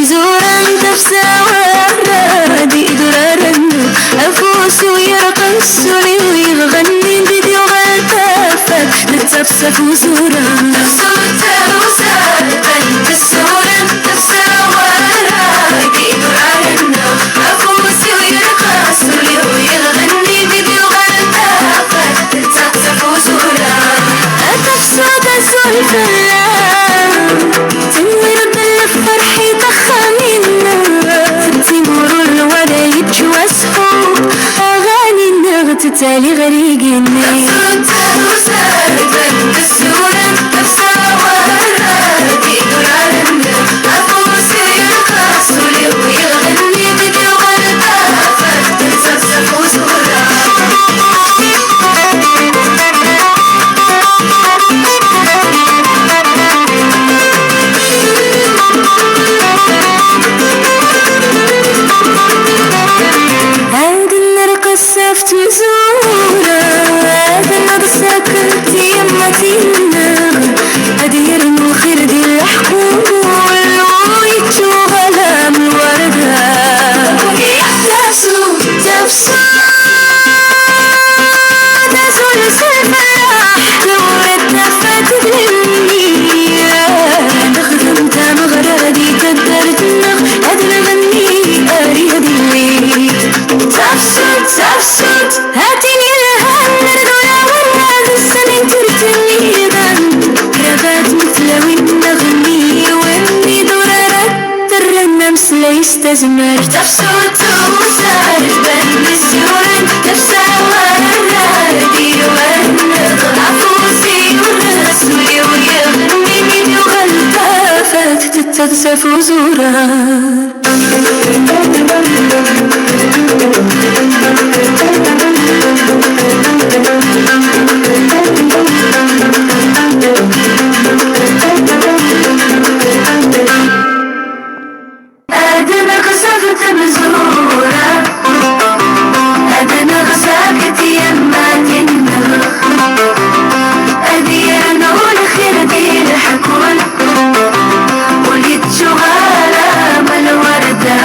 زورا تفساورا دي درارا أفوس ويرقص لي ويغني فيديو غلطافك نتفسف وزورا تفسوت وزاربا تسورا تفساورا دي درارا أفوس ويرقص لي ويغني فيديو غلطافك نتفسف وزورا أتفسد الزلفة تالي غريقني تفوت وزاربا بالسورة تفساورا دي درارا أفوس يرقص لي ويغني فيديو غلطافك تتسفسف وزورا هادي نرقص سافت مزورة هذا النض ساكت يمتينا هادي يرمو خير دي الحقول ويتشو غلام الوردة تفسو تفسو تفسو لسلفلاح لورتنا فاتت مني نخدم تام غرادي تدرتنا هاد نغني أري هادي اللي تفسد هاتيني لها نردولا والناس السنين ترتني كرافات مثل وين نغني واني دورارات ترنا مسلا يستزمر تفسد وزاربا بالسورة تفساورا دي ورنا عفوسي ورسولي ويغني فيديو غلطافك تتسف وزورا أدنى قصفت بزورة أدنى غساكت يماتنا أدي أنا والخير دي الحكون وليت شغالة بالوردة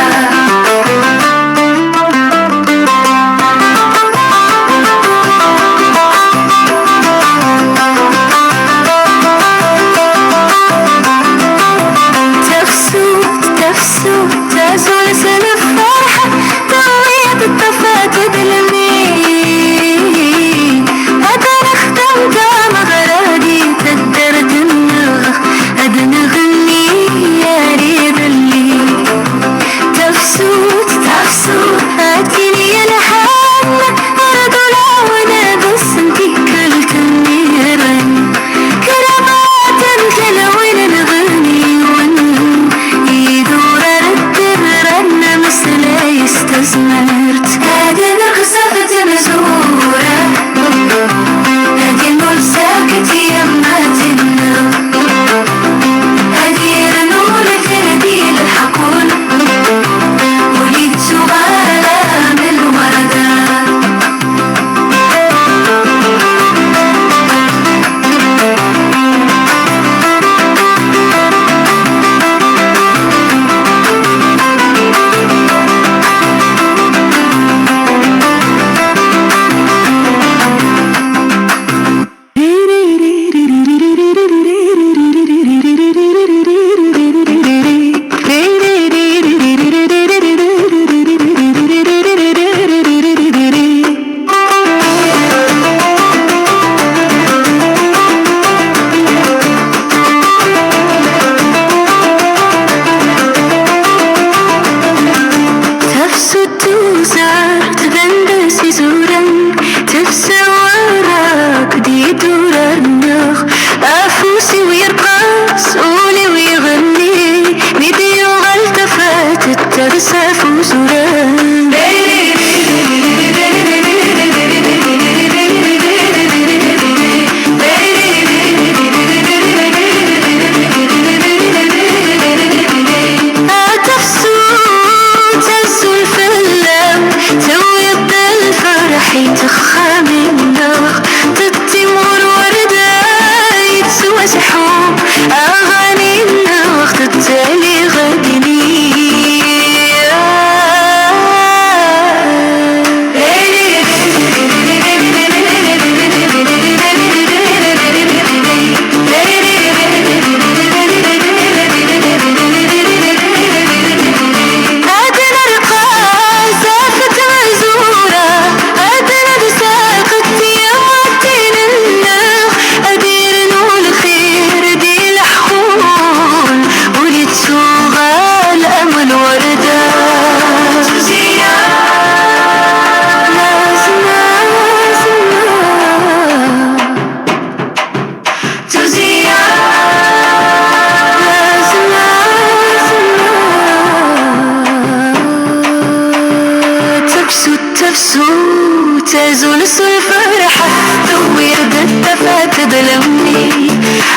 تفسو تزول الفرحة دوير بالدفا تظلمني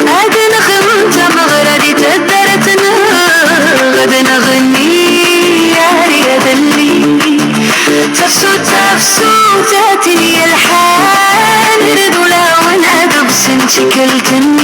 عاد نخمت مغردي تدرتنا غدا نغني يا رياض اللي تفسو تاتني الحال ردولا ونادب سنتي كلتني